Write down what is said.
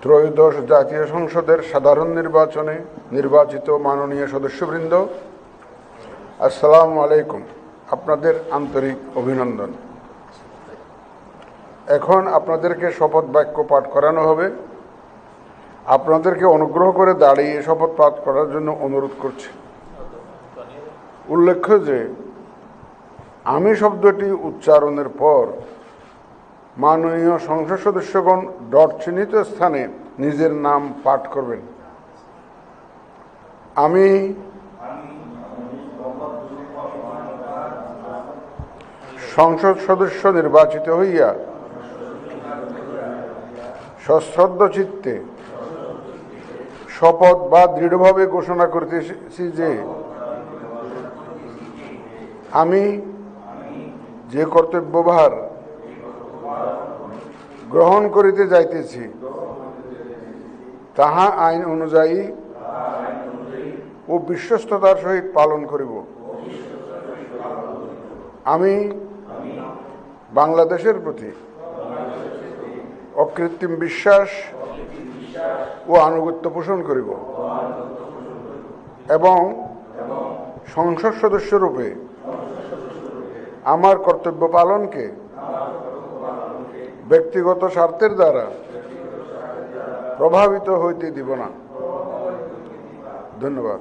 ত্রয়োদশ জাতীয় সংসদের সাধারণ নির্বাচনে নির্বাচিত মাননীয় সদস্যবৃন্দ, আসসালামু আলাইকুম। আপনাদের আন্তরিক অভিনন্দন। এখন আপনাদেরকে শপথ বাক্য পাঠ করানো হবে। আপনাদেরকে অনুগ্রহ করে দাঁড়িয়ে শপথ পাঠ করার জন্য অনুরোধ করছি। উল্লেখ্য যে আমি শব্দটি উচ্চারণের পর মাননীয় সংসদ সদস্যগণ ডট চিহ্নিত স্থানে নিজের নাম পাঠ করবেন। আমি সংসদ সদস্য নির্বাচিত হইয়া সশ্রদ্ধ চিত্তে শপথ বা দৃঢ়ভাবে ঘোষণা করিতেছি যে আমি যে কর্তব্যভার গ্রহণ করিতে যাইতেছি তাহা আইন অনুযায়ী ও বিশ্বস্ততার সহিত পালন করিব। আমি বাংলাদেশের প্রতি অকৃত্রিম বিশ্বাস ও আনুগত্য পোষণ করিব এবং সংসদ সদস্যরূপে আমার কর্তব্য পালনকে ব্যক্তিগত স্বার্থের দ্বারা প্রভাবিত হইতে দিব না। ধন্যবাদ।